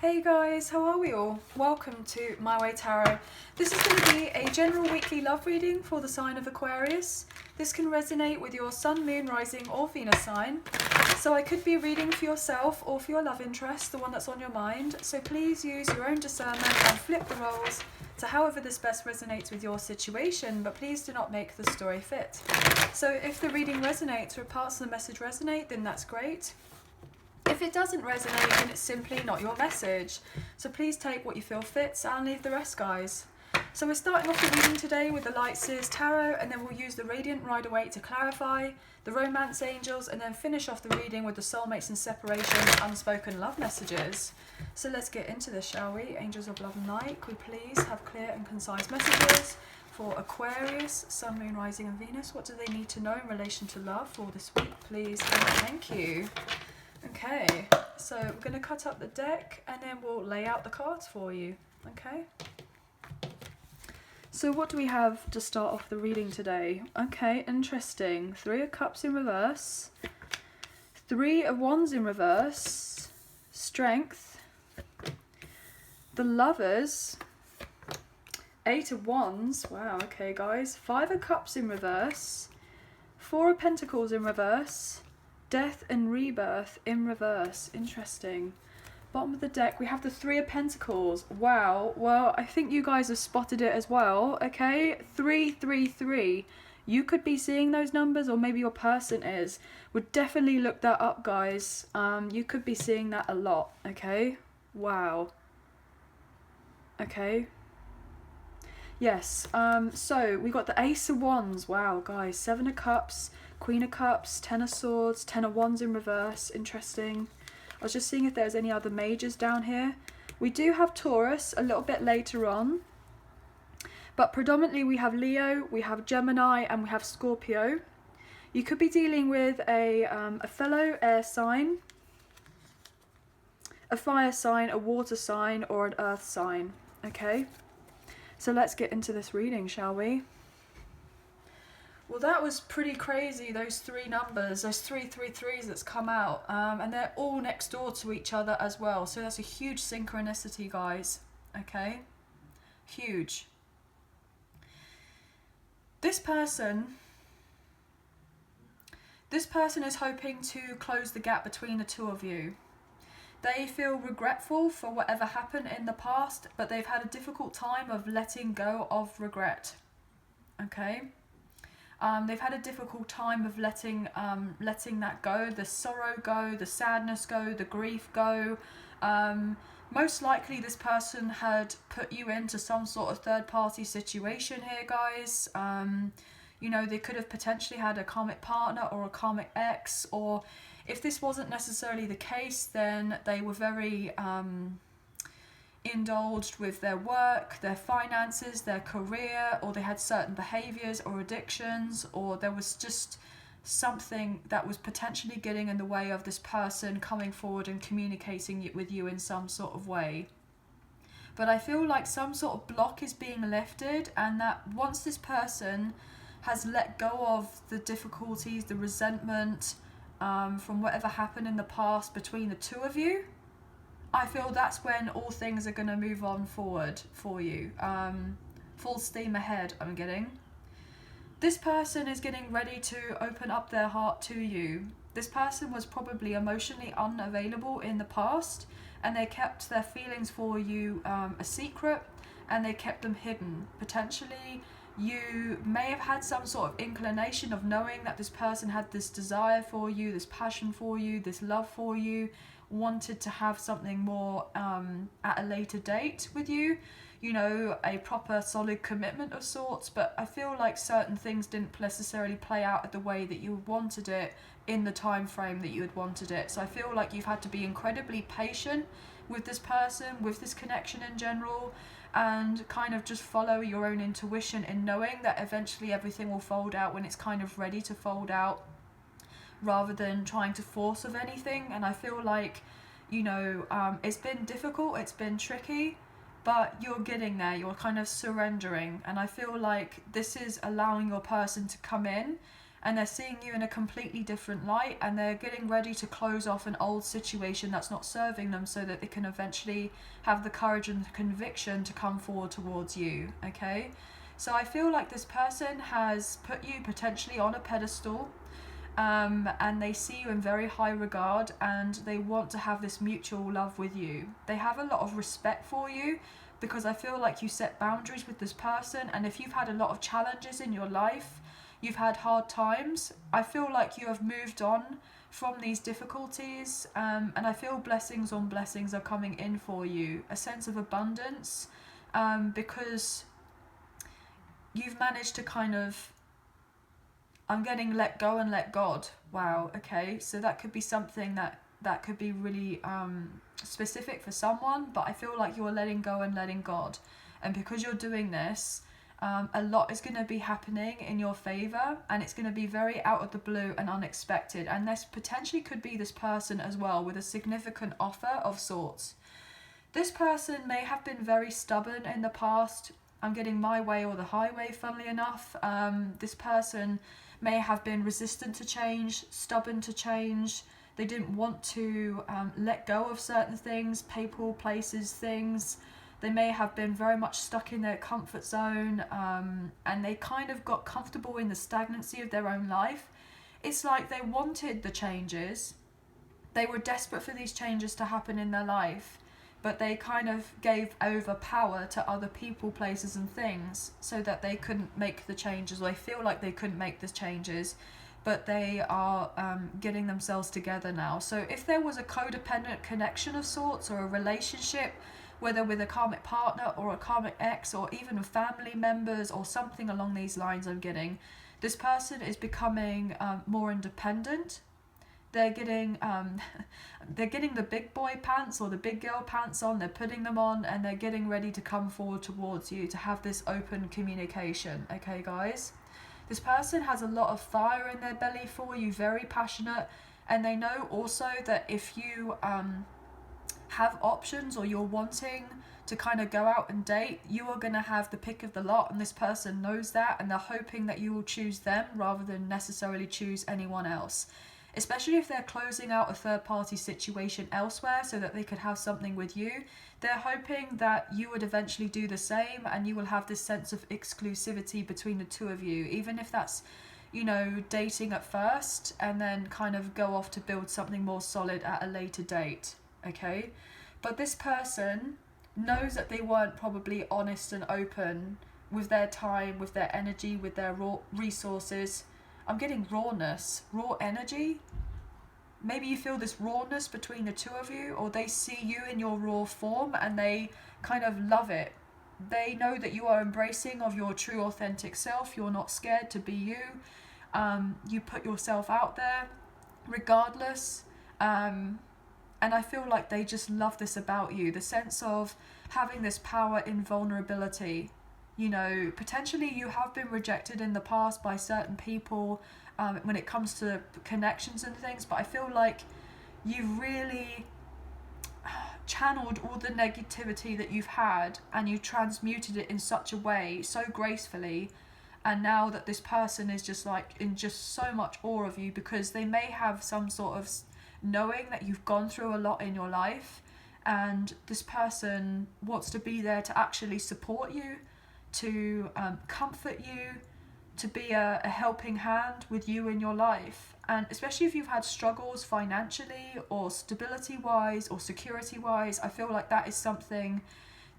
Hey guys, how are we all? Welcome to My Way Tarot. This is going to be a general weekly love reading for the sign of Aquarius. This can resonate with your sun, moon, rising or Venus sign. So I could be reading for yourself or for your love interest, the one that's on your mind. So please use your own discernment and flip the roles to however this best resonates with your situation, but please do not make the story fit. So if the reading resonates or parts of the message resonate, then that's great. If it doesn't resonate, then it's simply not your message. So please take what you feel fits and leave the rest, guys. So we're starting off the reading today with the Light Seers Tarot, and then we'll use the Radiant Rider-Waite to clarify, the Romance Angels, and then finish off the reading with the Soulmates and Separation unspoken love messages. So let's get into this, shall we? Angels of Love and Light, could we please have clear and concise messages for Aquarius, Sun, Moon, Rising and Venus? What do they need to know in relation to love for this week, please? And thank you. Okay, so we're going to cut up the deck and then we'll lay out the cards for you, okay? So what do we have to start off the reading today? Okay, interesting. 3 of Cups in reverse, 3 of Wands in reverse, Strength, the Lovers, 8 of Wands, wow, okay guys, 5 of Cups in reverse, 4 of Pentacles in reverse, Death and Rebirth in reverse. Interesting. Bottom of the deck, we have the 3 of Pentacles. Wow. Well, I think you guys have spotted it as well. Okay. 333. You could be seeing those numbers, or maybe your person is. Would definitely look that up, guys. You could be seeing that a lot. Okay. Wow. Okay. Yes. So we got the Ace of Wands. Wow, guys. 7 of Cups. Queen of Cups, 10 of Swords, 10 of Wands in reverse. Interesting. I was just seeing if there's any other majors down here. We do have Taurus a little bit later on, but predominantly we have Leo, we have Gemini and we have Scorpio. You could be dealing with a fellow air sign, a fire sign, a water sign or an earth sign. Okay, so let's get into this reading, shall we? Well, that was pretty crazy, those 3 numbers, those 333s that's come out, and they're all next door to each other as well, so that's a huge synchronicity, guys, okay, huge. This person is hoping to close the gap between the two of you. They feel regretful for whatever happened in the past, but they've had a difficult time of letting go of regret, okay. They've had a difficult time of letting that go, the sorrow go, the sadness go, the grief go. Most likely this person had put you into some sort of third-party situation here, guys. You know, they could have potentially had a karmic partner or a karmic ex, or if this wasn't necessarily the case, then they were very indulged with their work, their finances, their career, or they had certain behaviors or addictions, or there was just something that was potentially getting in the way of this person coming forward and communicating with you in some sort of way. But I feel like some sort of block is being lifted, and that once this person has let go of the difficulties, the resentment from whatever happened in the past between the two of you, I feel that's when all things are going to move on forward for you. Full steam ahead, I'm getting. This person is getting ready to open up their heart to you. This person was probably emotionally unavailable in the past, and they kept their feelings for you a secret, and they kept them hidden. Potentially, you may have had some sort of inclination of knowing that this person had this desire for you, this passion for you, this love for you, wanted to have something more at a later date with you, you know, a proper solid commitment of sorts, but I feel like certain things didn't necessarily play out the way that you wanted it in the time frame that you had wanted it. So I feel like you've had to be incredibly patient with this person, with this connection in general, and kind of just follow your own intuition in knowing that eventually everything will fold out when it's kind of ready to fold out, rather than trying to force of anything. And I feel like, you know, it's been difficult, it's been tricky, but you're getting there, you're kind of surrendering, and I feel like this is allowing your person to come in and they're seeing you in a completely different light, and they're getting ready to close off an old situation that's not serving them so that they can eventually have the courage and the conviction to come forward towards you, okay? So I feel like this person has put you potentially on a pedestal, and they see you in very high regard, and they want to have this mutual love with you. They have a lot of respect for you because I feel like you set boundaries with this person, and if you've had a lot of challenges in your life, you've had hard times, I feel like you have moved on from these difficulties, and I feel blessings on blessings are coming in for you, a sense of abundance, because you've managed to kind of, I'm getting let go and let God. Wow, okay, so that could be something that could be really specific for someone, but I feel like you're letting go and letting God, and because you're doing this, a lot is going to be happening in your favor, and it's going to be very out of the blue and unexpected, and this potentially could be this person as well with a significant offer of sorts. This person may have been very stubborn in the past. I'm getting my way or the highway, funnily enough. This person may have been resistant to change, stubborn to change. They didn't want to let go of certain things, people, places, things. They may have been very much stuck in their comfort zone, and they kind of got comfortable in the stagnancy of their own life. It's like they wanted the changes. They were desperate for these changes to happen in their life, but they kind of gave over power to other people, places and things so that they couldn't make the changes, or they feel like they couldn't make the changes, but they are getting themselves together now. So if there was a codependent connection of sorts, or a relationship, whether with a karmic partner or a karmic ex, or even family members or something along these lines, I'm getting, this person is becoming more independent. They're getting the big boy pants or the big girl pants on, they're putting them on, and they're getting ready to come forward towards you to have this open communication, okay guys? This person has a lot of fire in their belly for you, very passionate, and they know also that if you have options, or you're wanting to kind of go out and date, you are going to have the pick of the lot, and this person knows that, and they're hoping that you will choose them rather than necessarily choose anyone else, especially if they're closing out a third-party situation elsewhere so that they could have something with you. They're hoping that you would eventually do the same, and you will have this sense of exclusivity between the two of you, even if that's, you know, dating at first and then kind of go off to build something more solid at a later date, okay? But this person knows that they weren't probably honest and open with their time, with their energy, with their raw resources. I'm getting rawness, raw energy. Maybe you feel this rawness between the two of you, or they see you in your raw form and they kind of love it. They know that you are embracing of your true authentic self. You're not scared to be you. You put yourself out there regardless. And I feel like they just love this about you. The sense of having this power in vulnerability. You know, potentially you have been rejected in the past by certain people when it comes to connections and things, but I feel like you've really channeled all the negativity that you've had, and you transmuted it in such a way, so gracefully, and now that this person is just like in just so much awe of you, because they may have some sort of knowing that you've gone through a lot in your life, and this person wants to be there to actually support you, to comfort you, to be a helping hand with you in your life. And especially if you've had struggles financially or stability wise or security wise, I feel like that is something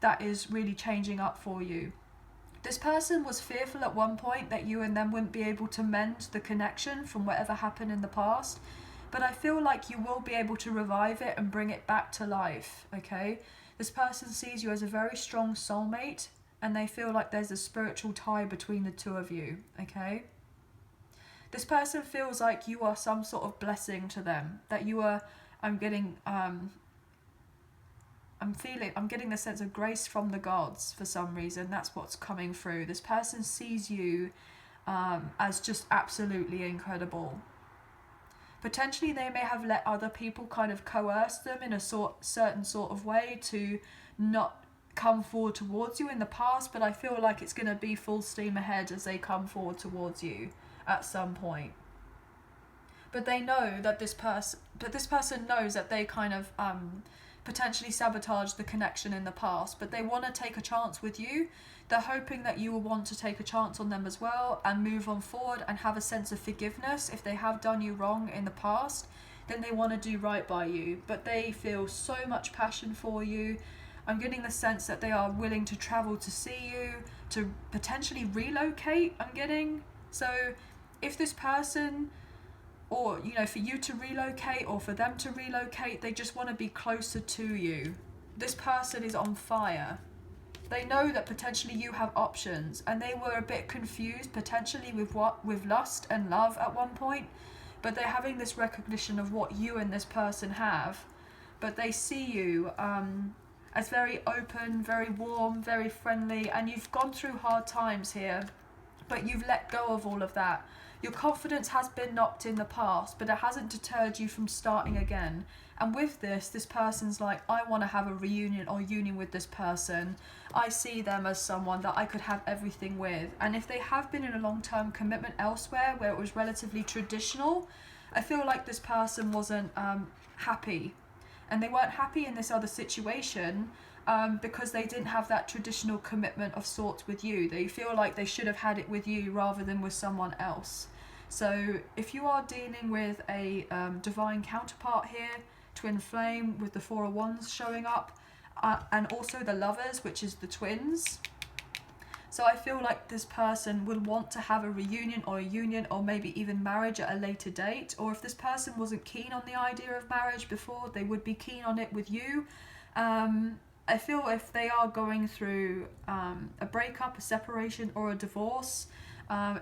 that is really changing up for you. This person was fearful at one point that you and them wouldn't be able to mend the connection from whatever happened in the past, but I feel like you will be able to revive it and bring it back to life, okay? This person sees you as a very strong soulmate, and they feel like there's a spiritual tie between the two of you, okay? This person feels like you are some sort of blessing to them, that you are, I'm getting the sense of grace from the gods for some reason. That's what's coming through. This person sees you as just absolutely incredible. Potentially they may have let other people kind of coerce them in a certain sort of way to not come forward towards you in the past, but I feel like it's going to be full steam ahead as they come forward towards you. at some point. But they know that this person knows that they kind of potentially sabotaged the connection in the past, but they want to take a chance with you. They're hoping that you will want to take a chance on them as well and move on forward and have a sense of forgiveness. If they have done you wrong in the past, then they want to do right by you, but they feel so much passion for you. I'm getting the sense that they are willing to travel to see you, to potentially relocate, I'm getting. So if this person, or you know, for you to relocate or for them to relocate, they just want to be closer to you. This person is on fire. They know that potentially you have options, and they were a bit confused potentially with lust and love at one point, but they're having this recognition of what you and this person have. But they see you as very open, very warm, very friendly, and you've gone through hard times here, but you've let go of all of that. Your confidence has been knocked in the past, but it hasn't deterred you from starting again. And with this person's like, I want to have a reunion or union with this person. I see them as someone that I could have everything with. And if they have been in a long-term commitment elsewhere where it was relatively traditional, I feel like this person wasn't happy. And they weren't happy in this other situation because they didn't have that traditional commitment of sorts with you. They feel like they should have had it with you rather than with someone else. So if you are dealing with a divine counterpart here, twin flame with the Four of Wands showing up, and also the Lovers, which is the twins. So I feel like this person will want to have a reunion or a union or maybe even marriage at a later date. Or if this person wasn't keen on the idea of marriage before, they would be keen on it with you. I feel if they are going through a breakup, a separation or a divorce,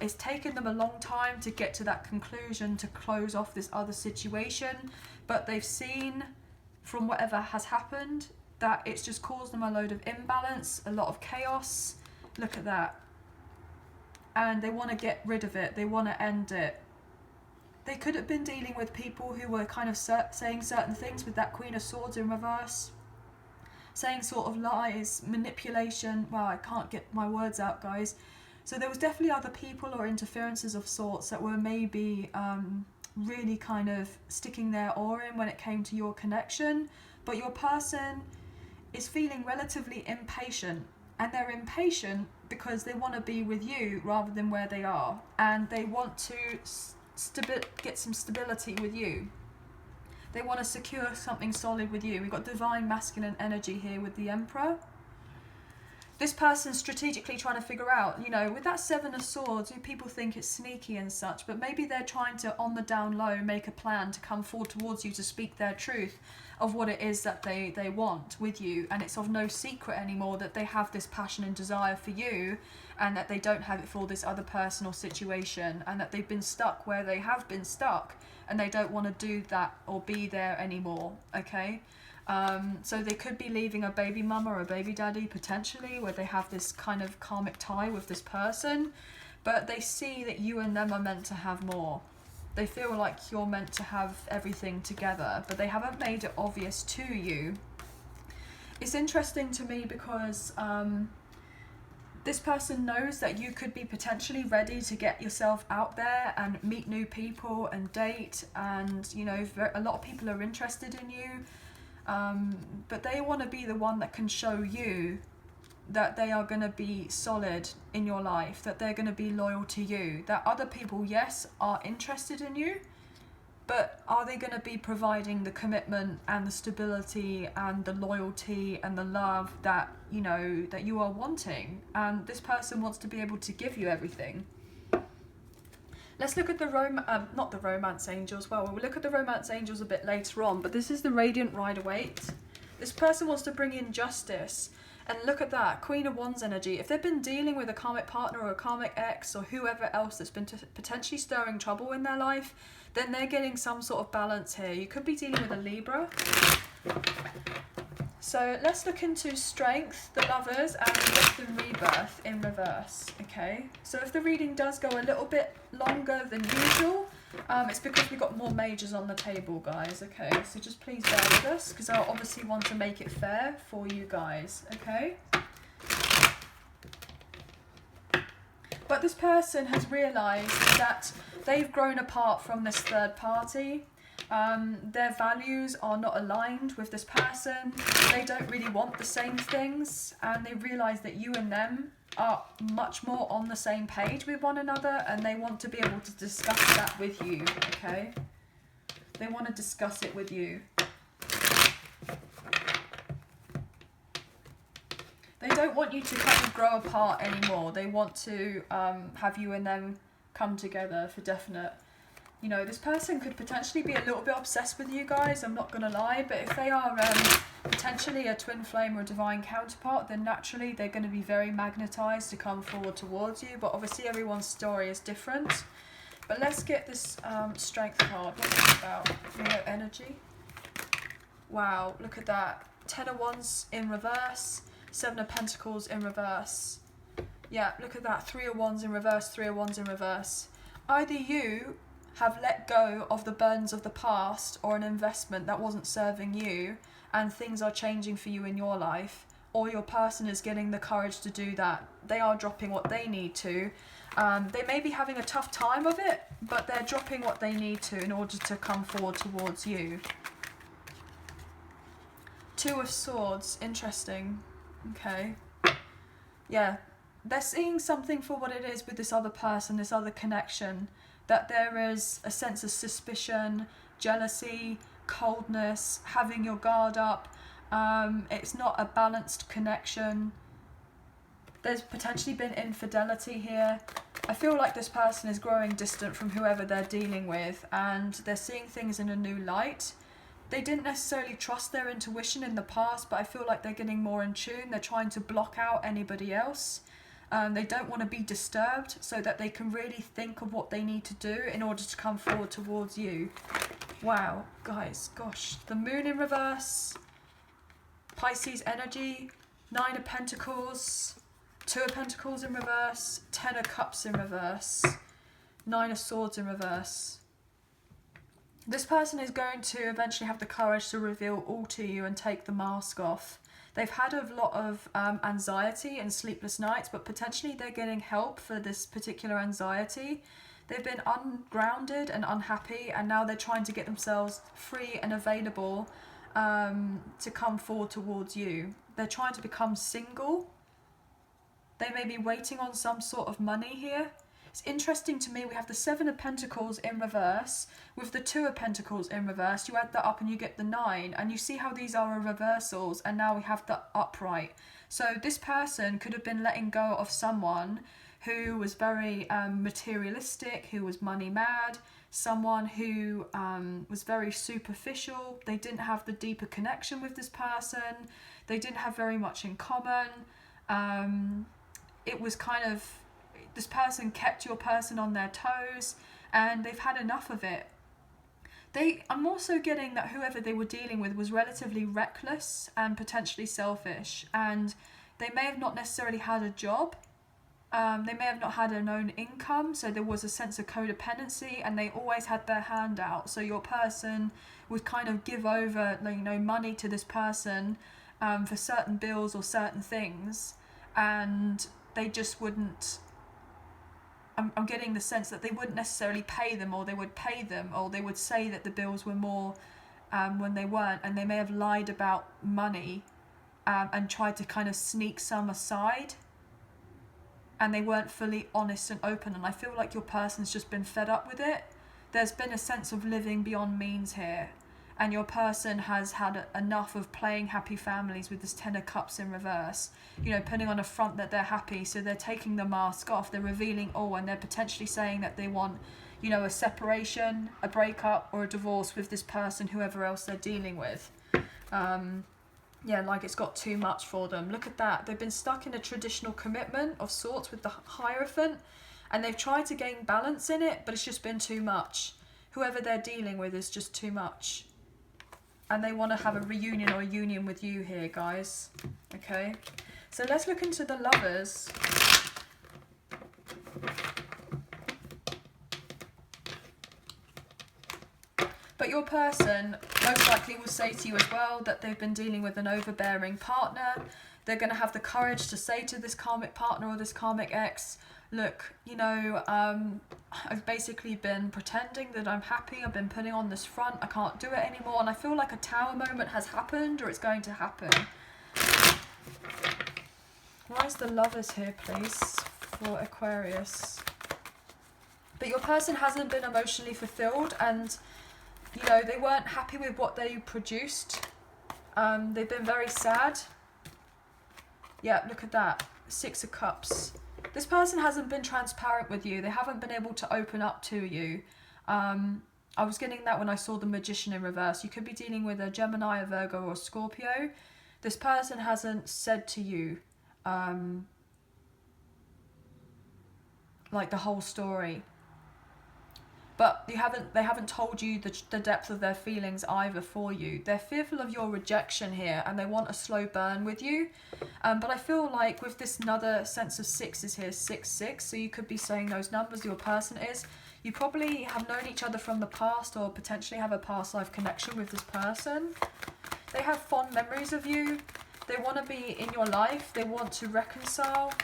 it's taken them a long time to get to that conclusion to close off this other situation, but they've seen from whatever has happened that it's just caused them a load of imbalance, a lot of chaos. Look at that. And they want to get rid of it. They want to end it. They could have been dealing with people who were kind of saying certain things with that Queen of Swords in reverse. Saying sort of lies, manipulation. Wow, I can't get my words out, guys. So there was definitely other people or interferences of sorts that were maybe really kind of sticking their oar in when it came to your connection. But your person is feeling relatively impatient. And they're impatient because they want to be with you rather than where they are. And they want to get some stability with you. They want to secure something solid with you. We've got divine masculine energy here with the Emperor. This person's strategically trying to figure out, you know, with that Seven of Swords, people think it's sneaky and such, but maybe they're trying to, on the down low, make a plan to come forward towards you to speak their truth of what it is that they want with you. And it's of no secret anymore that they have this passion and desire for you, and that they don't have it for this other person or situation, and that they've been stuck where they have been stuck, and they don't want to do that or be there anymore, okay? So they could be leaving a baby mama or a baby daddy potentially, where they have this kind of karmic tie with this person, but they see that you and them are meant to have more. They feel like you're meant to have everything together, but they haven't made it obvious to you. It's interesting to me because this person knows that you could be potentially ready to get yourself out there and meet new people and date, and you know, a lot of people are interested in you. But they want to be the one that can show you that they are going to be solid in your life, that they're going to be loyal to you, that other people, yes, are interested in you, but are they going to be providing the commitment and the stability and the loyalty and the love that, you know, that you are wanting? And this person wants to be able to give you everything. Let's look at the not the romance angels. Well, we'll look at the romance angels a bit later on, but this is the radiant Rider-Waite. This person wants to bring in justice. And look at that, Queen of Wands energy. If they've been dealing with a karmic partner or a karmic ex or whoever else that's been potentially stirring trouble in their life, then they're getting some sort of balance here. You could be dealing with a Libra. So let's look into strength, the Lovers, and death and rebirth in reverse, okay? So if the reading does go a little bit longer than usual, it's because we've got more majors on the table, guys, okay? So just please bear with us, because I obviously want to make it fair for you guys, okay? But this person has realised that they've grown apart from this third party. Their values are not aligned with this person. They don't really want the same things, and they realise that you and them are much more on the same page with one another, and they want to be able to discuss that with you, okay? They want to discuss it with you. They don't want you to kind of grow apart anymore. They want to have you and them come together for definite. You know, this person could potentially be a little bit obsessed with you guys, I'm not going to lie, but if they are potentially a twin flame or a divine counterpart, then naturally they're going to be very magnetised to come forward towards you, but obviously everyone's story is different. But let's get this strength card. What's it about? Leo energy. Wow, look at that. 10 of Wands in reverse, 7 of Pentacles in reverse. Yeah, look at that. 3 of Wands in reverse, 3 of Wands in reverse. Either you have let go of the burdens of the past or an investment that wasn't serving you, and things are changing for you in your life, or your person is getting the courage to do that. They are dropping what they need to. They may be having a tough time of it, but they're dropping what they need to in order to come forward towards you. 2 of Swords, interesting. Okay. Yeah, they're seeing something for what it is with this other person, this other connection. That there is a sense of suspicion, jealousy, coldness, having your guard up. It's not a balanced connection. There's potentially been infidelity here. I feel like this person is growing distant from whoever they're dealing with, and they're seeing things in a new light. They didn't necessarily trust their intuition in the past, but I feel like they're getting more in tune. They're trying to block out anybody else. They don't want to be disturbed, so that they can really think of what they need to do in order to come forward towards you. Wow, guys, gosh. The Moon in reverse, Pisces energy, 9 of Pentacles, 2 of Pentacles in reverse, 10 of Cups in reverse, 9 of Swords in reverse. This person is going to eventually have the courage to reveal all to you and take the mask off. They've had a lot of anxiety and sleepless nights, but potentially they're getting help for this particular anxiety. They've been ungrounded and unhappy, and now they're trying to get themselves free and available to come forward towards you. They're trying to become single. They may be waiting on some sort of money here. It's interesting to me, we have the 7 of Pentacles in reverse with the 2 of Pentacles in reverse. You add that up and you get the 9, and you see how these are reversals, and now we have the upright. So this person could have been letting go of someone who was very materialistic, who was money mad, someone who was very superficial. They didn't have the deeper connection with this person. They didn't have very much in common. It was kind of, this person kept your person on their toes, and they've had enough of it. I'm also getting that whoever they were dealing with was relatively reckless and potentially selfish, and they may have not necessarily had a job. They may have not had an own income, so there was a sense of codependency, and they always had their hand out. So your person would kind of give over, you know, money to this person for certain bills or certain things, and they just wouldn't. I'm getting the sense that they wouldn't necessarily pay them, or they would pay them, or they would say that the bills were more when they weren't, and they may have lied about money and tried to kind of sneak some aside, and they weren't fully honest and open. And I feel like your person's just been fed up with it. There's been a sense of living beyond means here, and your person has had enough of playing happy families with this 10 of Cups in reverse, you know, putting on a front that they're happy. So they're taking the mask off, they're revealing all, and they're potentially saying that they want, you know, a separation, a breakup, or a divorce with this person, whoever else they're dealing with. Yeah, like it's got too much for them. Look at that. They've been stuck in a traditional commitment of sorts with the Hierophant, and they've tried to gain balance in it, but it's just been too much. Whoever they're dealing with is just too much. And they want to have a reunion or a union with you here, guys. Okay, so let's look into the Lovers. But your person most likely will say to you as well that they've been dealing with an overbearing partner. They're going to have the courage to say to this karmic partner or this karmic ex, look, you know, I've basically been pretending that I'm happy. I've been putting on this front. I can't do it anymore. And I feel like a tower moment has happened, or it's going to happen. Why is the Lovers here, please, for Aquarius? But your person hasn't been emotionally fulfilled, and, you know, they weren't happy with what they produced. They've been very sad. Yeah, look at that. 6 of Cups. This person hasn't been transparent with you. They haven't been able to open up to you. I was getting that when I saw the Magician in reverse. You could be dealing with a Gemini, a Virgo, or a Scorpio. This person hasn't said to you, like, the whole story. But they haven't told you the depth of their feelings either for you. They're fearful of your rejection here, and they want a slow burn with you. But I feel like with this another sense of 6s here, 6-6, so you could be saying those numbers, your person is. You probably have known each other from the past, or potentially have a past life connection with this person. They have fond memories of you. They want to be in your life. They want to reconcile.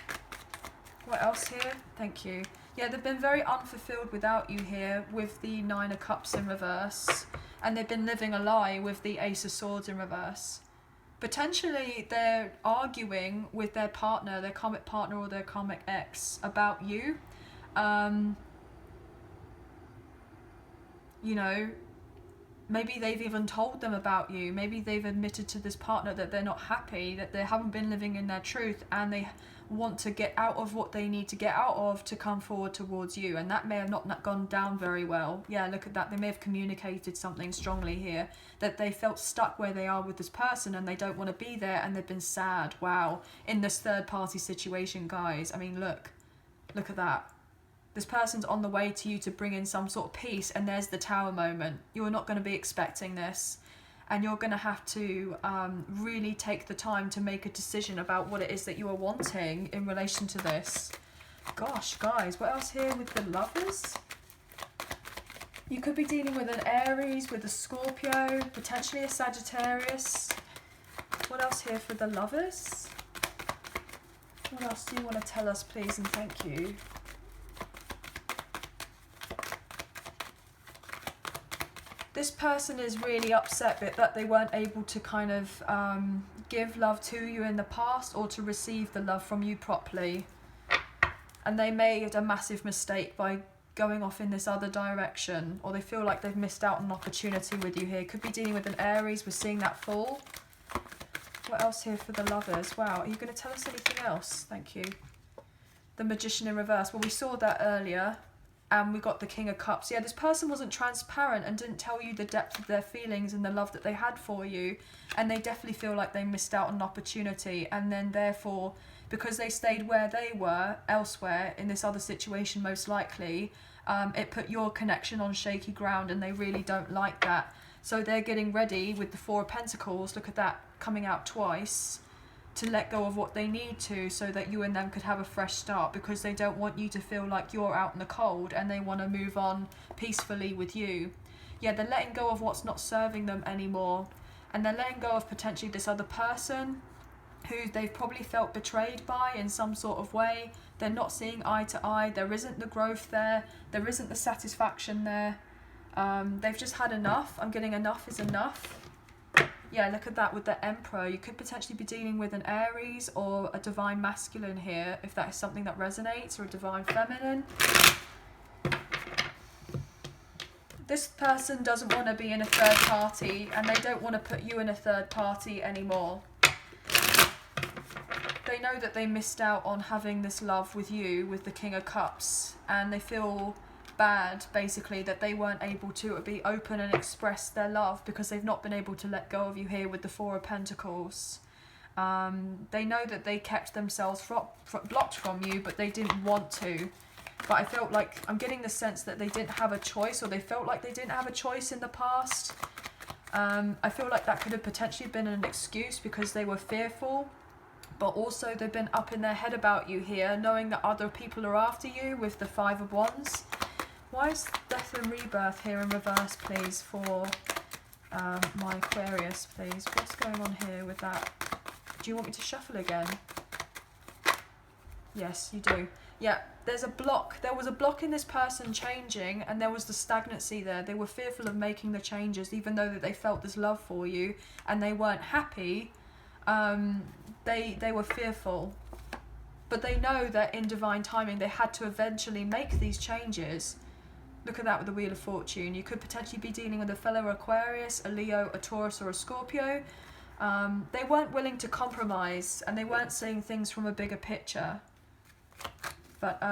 What else here? Thank you. Yeah, they've been very unfulfilled without you here with the 9 of Cups in reverse. And they've been living a lie with the Ace of Swords in reverse. Potentially, they're arguing with their partner, their karmic partner or their karmic ex, about you. You know, maybe they've even told them about you. Maybe they've admitted to this partner that they're not happy, that they haven't been living in their truth, and they want to get out of what they need to get out of to come forward towards you. And that may have not gone down very well. Yeah, look at that. They may have communicated something strongly here, that they felt stuck where they are with this person and they don't want to be there, and they've been sad. Wow. In this third party situation, guys. I mean, look at that. This person's on the way to you to bring in some sort of peace, and there's the Tower moment. You're not going to be expecting this, and you're going to have to really take the time to make a decision about what it is that you are wanting in relation to this. Gosh, guys, what else here with the Lovers? You could be dealing with an Aries, with a Scorpio, potentially a Sagittarius. What else here for the Lovers? What else do you want to tell us, please, and thank you? This person is really upset that they weren't able to kind of give love to you in the past, or to receive the love from you properly. And they made a massive mistake by going off in this other direction, or they feel like they've missed out on an opportunity with you here. Could be dealing with an Aries. We're seeing that Fool. What else here for the Lovers? Wow, are you going to tell us anything else? Thank you. The Magician in reverse. Well, we saw that earlier. And we got the King of Cups. Yeah, this person wasn't transparent and didn't tell you the depth of their feelings and the love that they had for you. And they definitely feel like they missed out on an opportunity. And then therefore, because they stayed where they were, elsewhere, in this other situation most likely, it put your connection on shaky ground, and they really don't like that. So they're getting ready with the 4 of Pentacles, look at that, coming out twice, to let go of what they need to, so that you and them could have a fresh start, because they don't want you to feel like you're out in the cold, and they want to move on peacefully with you. Yeah, they're letting go of what's not serving them anymore, and they're letting go of potentially this other person who they've probably felt betrayed by in some sort of way. They're not seeing eye to eye. There isn't the growth there. There isn't the satisfaction there. They've just had enough. I'm getting enough is enough. Yeah, look at that with the Emperor. You could potentially be dealing with an Aries or a Divine Masculine here, if that is something that resonates, or a Divine Feminine. This person doesn't want to be in a third party, and they don't want to put you in a third party anymore. They know that they missed out on having this love with you, with the King of Cups, and they feel bad, basically, that they weren't able to be open and express their love, because they've not been able to let go of you here with the 4 of Pentacles. They know that they kept themselves blocked from you, but they didn't want to. But I felt like, I'm getting the sense that they didn't have a choice, or they felt like they didn't have a choice in the past. I feel like that could have potentially been an excuse, because they were fearful. But also they've been up in their head about you here, knowing that other people are after you with the 5 of Wands. Why is death and rebirth here in reverse, please, for my Aquarius, please? What's going on here with that? Do you want me to shuffle again? Yes, you do. Yeah, there's a block. There was a block in this person changing, and there was the stagnancy there. They were fearful of making the changes, even though that they felt this love for you, and they weren't happy. They were fearful. But they know that in divine timing, they had to eventually make these changes. Look at that with the Wheel of Fortune. You could potentially be dealing with a fellow Aquarius, a Leo, a Taurus, or a Scorpio. They weren't willing to compromise, and they weren't seeing things from a bigger picture. But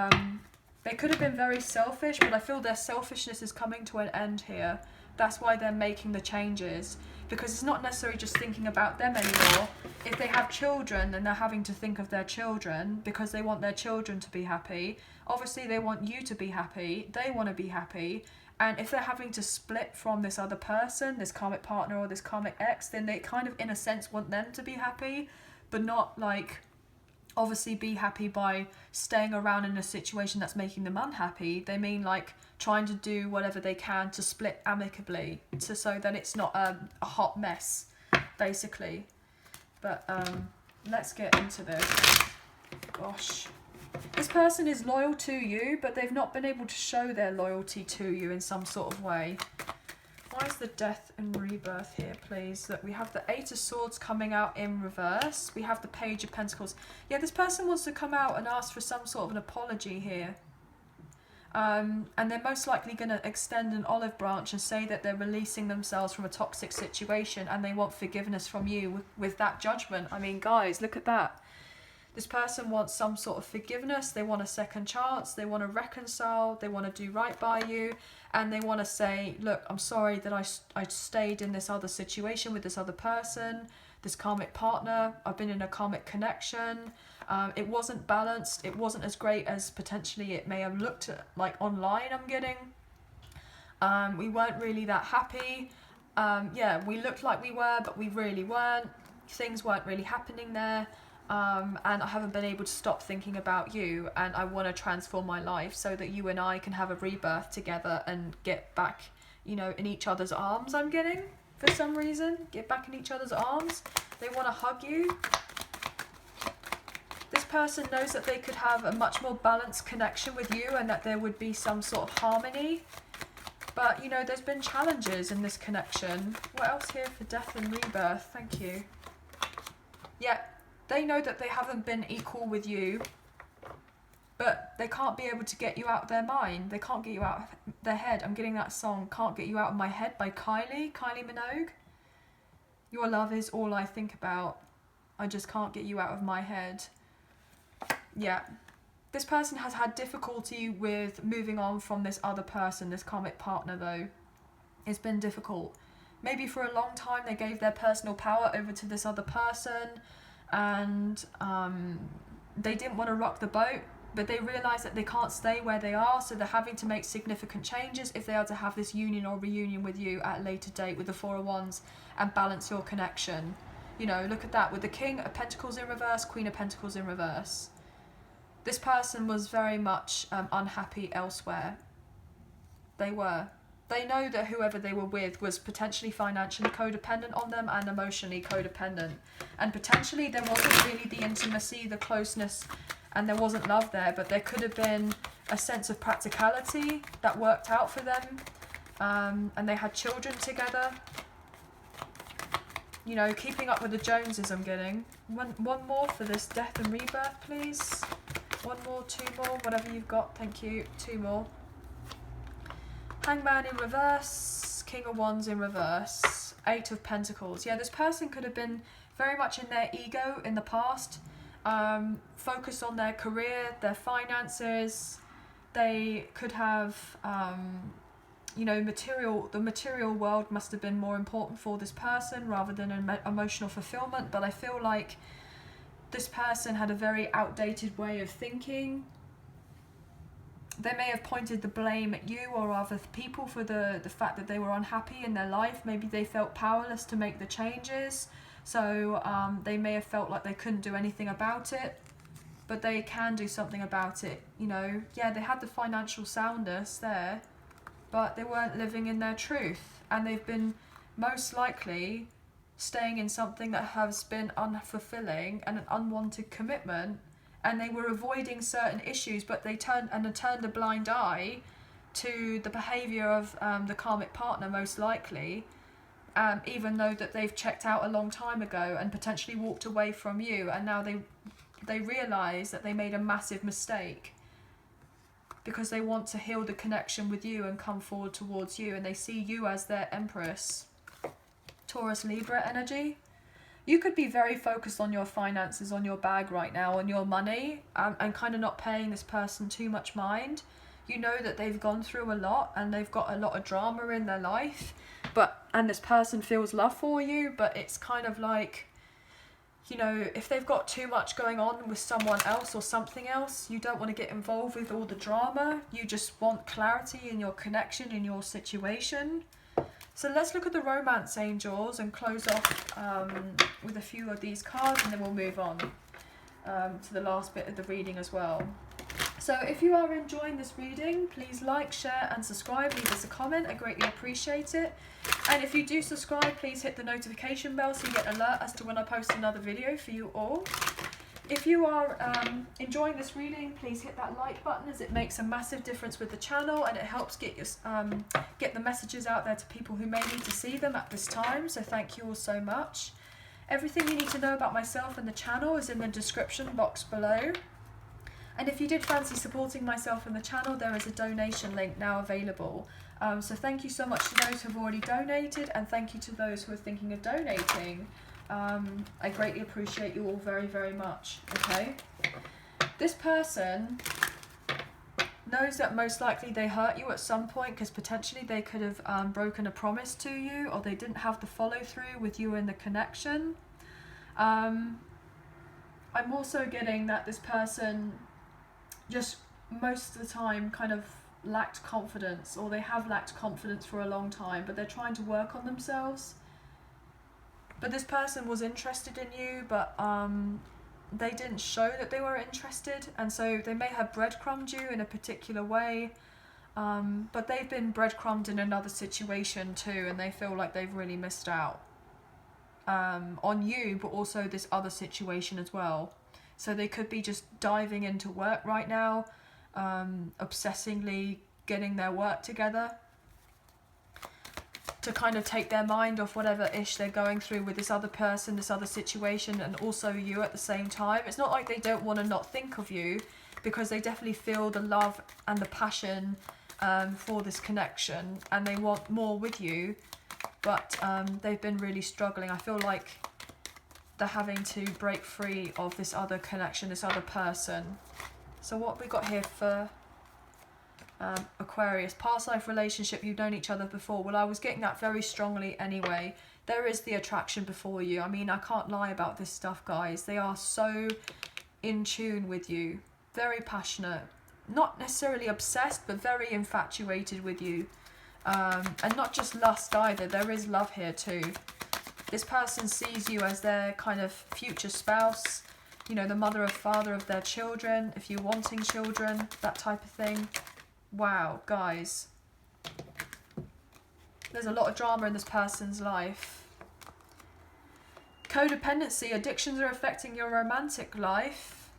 they could have been very selfish, but I feel their selfishness is coming to an end here. That's why they're making the changes. Because it's not necessarily just thinking about them anymore. If they have children, then they're having to think of their children because they want their children to be happy. Obviously, they want you to be happy. They want to be happy. And if they're having to split from this other person, this karmic partner or this karmic ex, then they kind of, in a sense, want them to be happy, but not like, obviously be happy by staying around in a situation that's making them unhappy. They mean like trying to do whatever they can to split amicably, so that it's not a hot mess, basically. But let's get into this. Gosh. This person is loyal to you, but they've not been able to show their loyalty to you in some sort of way. Why is the death and rebirth here, please? That we have the Eight of Swords coming out in reverse. We have the Page of Pentacles. Yeah, this person wants to come out and ask for some sort of an apology here. And they're most likely going to extend an olive branch and say that they're releasing themselves from a toxic situation and they want forgiveness from you with that judgment. I mean, guys, look at that. This person wants some sort of forgiveness. They want a second chance. They want to reconcile. They want to do right by you. And they want to say, look, I'm sorry that I stayed in this other situation with this other person, this karmic partner. I've been in a karmic connection. It wasn't balanced. It wasn't as great as potentially it may have looked like online, I'm getting. We weren't really that happy. Yeah, we looked like we were, but we really weren't. Things weren't really happening there. And I haven't been able to stop thinking about you, and I want to transform my life so that you and I can have a rebirth together and get back, you know, in each other's arms. I'm getting, for some reason, get back in each other's arms. They want to hug you. This person knows that they could have a much more balanced connection with you and that there would be some sort of harmony. But, you know, there's been challenges in this connection. What else here for death and rebirth? Thank you. Yeah. They know that they haven't been equal with you, but they can't be able to get you out of their mind. They can't get you out of their head. I'm getting that song, Can't Get You Out of My Head by Kylie Minogue. Your love is all I think about. I just can't get you out of my head. Yeah. This person has had difficulty with moving on from this other person, this karmic partner though. It's been difficult. Maybe for a long time they gave their personal power over to this other person. And they didn't want to rock the boat, but they realised that they can't stay where they are, so they're having to make significant changes if they are to have this union or reunion with you at a later date with the Four of Wands and balance your connection. You know, look at that with the King of Pentacles in reverse, Queen of Pentacles in reverse. This person was very much unhappy elsewhere. They were. They know that whoever they were with was potentially financially codependent on them and emotionally codependent. And potentially there wasn't really the intimacy, the closeness, and there wasn't love there, but there could have been a sense of practicality that worked out for them. And they had children together. You know, keeping up with the Joneses, I'm getting. One more for this death and rebirth, please. One more, two more, whatever you've got. Thank you. Two more. Hangman in reverse, King of Wands in reverse, Eight of Pentacles. Yeah, this person could have been very much in their ego in the past, focused on their career, their finances. They could have, you know, the material world must have been more important for this person rather than emotional fulfillment. But I feel like this person had a very outdated way of thinking. They may have pointed the blame at you or other people for the fact that they were unhappy in their life. Maybe they felt powerless to make the changes. So they may have felt like they couldn't do anything about it. But they can do something about it, you know. Yeah, they had the financial soundness there. but they weren't living in their truth, and they've been most likely staying in something that has been unfulfilling and an unwanted commitment, and they were avoiding certain issues, but they turned a blind eye to the behaviour of the karmic partner, most likely, even though that they've checked out a long time ago and potentially walked away from you, and now they realise that they made a massive mistake, because they want to heal the connection with you and come forward towards you, and they see you as their Empress. Taurus Libra energy. You could be very focused on your finances, on your bag right now, on your money, and kind of not paying this person too much mind. You know that they've gone through a lot and they've got a lot of drama in their life, and this person feels love for you, but it's kind of like, you know, if they've got too much going on with someone else or something else, you don't want to get involved with all the drama. You just want clarity in your connection, in your situation. So let's look at the romance angels and close off with a few of these cards, and then we'll move on to the last bit of the reading as well. So if you are enjoying this reading, please like, share and subscribe. Leave us a comment. I greatly appreciate it. And if you do subscribe, please hit the notification bell so you get alert as to when I post another video for you all. If you are enjoying this reading, please hit that like button, as it makes a massive difference with the channel, and it helps get the messages out there to people who may need to see them at this time. So thank you all so much. Everything you need to know about myself and the channel is in the description box below. And if you did fancy supporting myself and the channel, there is a donation link now available. So thank you so much to those who have already donated, and thank you to those who are thinking of donating. I greatly appreciate you all very, very much. Okay, this person knows that most likely they hurt you at some point, because potentially they could have broken a promise to you, or they didn't have the follow through with you in the connection. I'm also getting that this person just most of the time kind of lacked confidence, or they have lacked confidence for a long time, but they're trying to work on themselves. But this person was interested in you, but they didn't show that they were interested, and so they may have breadcrumbed you in a particular way, but they've been breadcrumbed in another situation too, and they feel like they've really missed out on you, but also this other situation as well. So they could be just diving into work right now, obsessively getting their work together to kind of take their mind off whatever ish they're going through with this other person, this other situation, and also you at the same time. It's not like they don't want to not think of you, because they definitely feel the love and the passion for this connection, and they want more with you, but they've been really struggling. I feel like they're having to break free of this other connection, this other person. So what have we got here for Aquarius? Past life relationship, you've known each other before. Well, I was getting that very strongly anyway. There is the attraction before you. I mean, I can't lie about this stuff, guys. They are so in tune with you. Very passionate. Not necessarily obsessed, but very infatuated with you. And not just lust either. There is love here too. This person sees you as their kind of future spouse, you know, the mother or father of their children, if you're wanting children, that type of thing. Wow, guys. There's a lot of drama in this person's life. Codependency, addictions are affecting your romantic life.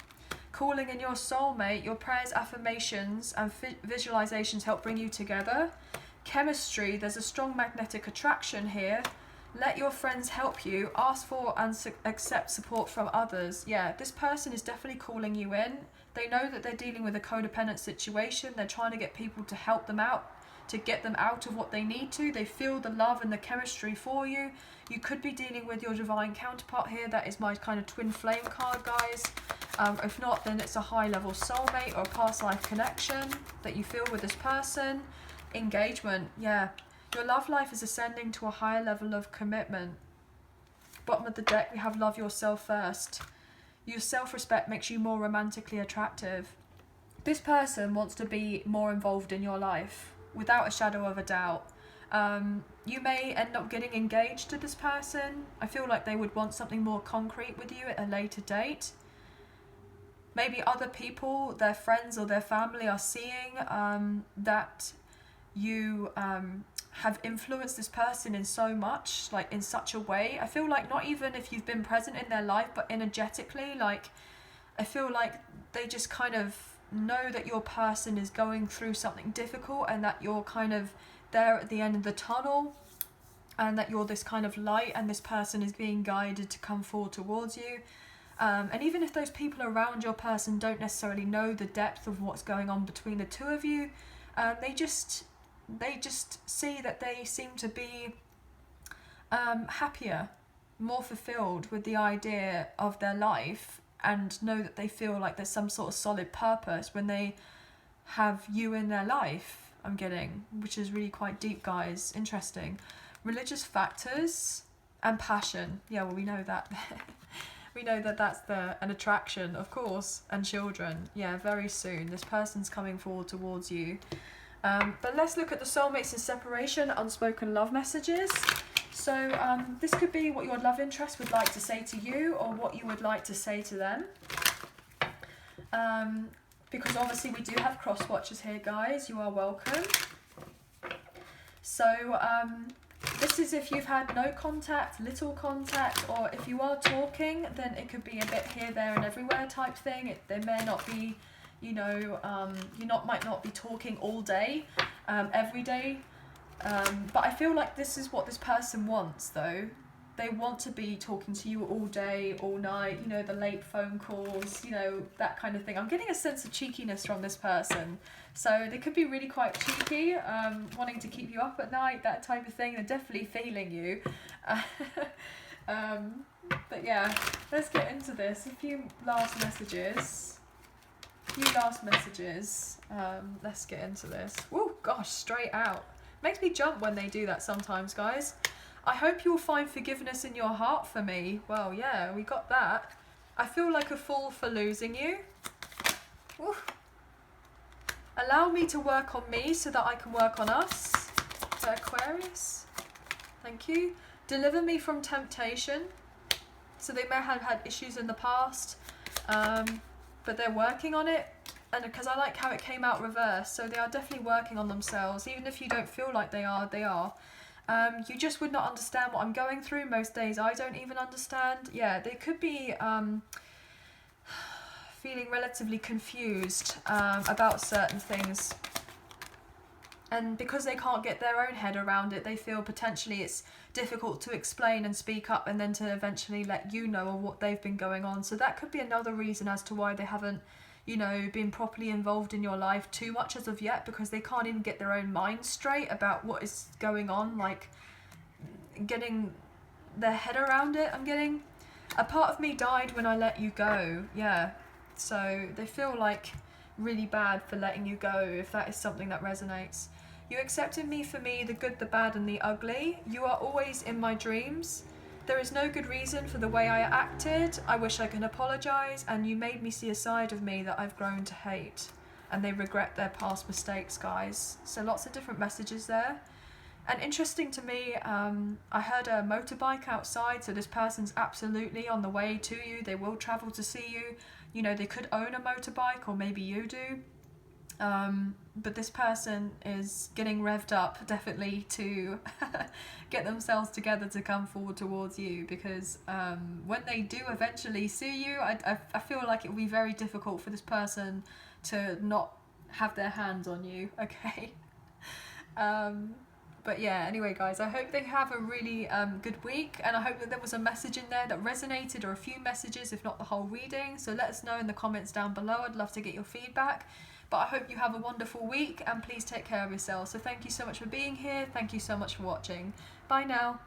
Calling in your soulmate, your prayers, affirmations and visualizations help bring you together. Chemistry, there's a strong magnetic attraction here. Let your friends help you. Ask for and accept support from others. Yeah, this person is definitely calling you in. They know that they're dealing with a codependent situation. They're trying to get people to help them out, to get them out of what they need to. They feel the love and the chemistry for you. You could be dealing with your divine counterpart here. That is my kind of twin flame card, guys. If not, then it's a high level soulmate or a past life connection that you feel with this person. Engagement, yeah. Your love life is ascending to a higher level of commitment. Bottom of the deck, we have love yourself first. Your self-respect makes you more romantically attractive. This person wants to be more involved in your life, without a shadow of a doubt. You may end up getting engaged to this person. I feel like they would want something more concrete with you at a later date. Maybe other people, their friends or their family are seeing that you have influenced this person in so much, like in such a way. I feel like not even if you've been present in their life, but energetically, like I feel like they just kind of know that your person is going through something difficult, and that you're kind of there at the end of the tunnel, and that you're this kind of light, and this person is being guided to come forward towards you. And even if those people around your person don't necessarily know the depth of what's going on between the two of you, they just see that they seem to be happier, more fulfilled with the idea of their life, and know that they feel like there's some sort of solid purpose when they have you in their life, I'm getting, which is really quite deep, guys. Interesting. Religious factors and passion. Yeah, well, we know that. We know that that's an attraction, of course, and children. Yeah, very soon. This person's coming forward towards you. But let's look at the soulmates in separation, unspoken love messages. So this could be what your love interest would like to say to you, or what you would like to say to them. Because obviously we do have cross watchers here, guys. You are welcome. So this is if you've had no contact, little contact, or if you are talking, then it could be a bit here, there and everywhere type thing. There may not be, you know, might not be talking all day, every day. But I feel like this is what this person wants, though. They want to be talking to you all day, all night, you know, the late phone calls, you know, that kind of thing. I'm getting a sense of cheekiness from this person. So they could be really quite cheeky, wanting to keep you up at night, that type of thing. They're definitely feeling you. But yeah, let's get into this. A few last messages. Let's get into this. Oh gosh, straight out. Makes me jump when they do that sometimes, guys. I hope you'll find forgiveness in your heart for me. Well, yeah, we got that. I feel like a fool for losing you. Ooh. Allow me to work on me so that I can work on us. To Aquarius. Thank you. Deliver me from temptation. So they may have had issues in the past, but they're working on it. And because I like how it came out reversed, so they are definitely working on themselves. Even if you don't feel like they are, they are. You just would not understand what I'm going through. Most days I don't even understand. Yeah, they could be feeling relatively confused about certain things. And because they can't get their own head around it, they feel potentially it's difficult to explain and speak up, and then to eventually let you know what they've been going on. So that could be another reason as to why they haven't, you know, been properly involved in your life too much as of yet, because they can't even get their own mind straight about what is going on, like getting their head around it. I'm getting a part of me died when I let you go. Yeah, so they feel like really bad for letting you go, if that is something that resonates. You accepted me for me, the good, the bad and the ugly. You are always in my dreams. There is no good reason for the way I acted. I wish I can apologise, and you made me see a side of me that I've grown to hate. And they regret their past mistakes, guys. So lots of different messages there. And interesting to me, I heard a motorbike outside, so this person's absolutely on the way to you. They will travel to see you. You know, they could own a motorbike, or maybe you do. But this person is getting revved up, definitely, to get themselves together to come forward towards you, because when they do eventually see you, I feel like it will be very difficult for this person to not have their hands on you, okay? But yeah, anyway, guys, I hope they have a really good week, and I hope that there was a message in there that resonated, or a few messages, if not the whole reading. So let us know in the comments down below. I'd love to get your feedback. But I hope you have a wonderful week, and please take care of yourself. So thank you so much for being here. Thank you so much for watching. Bye now.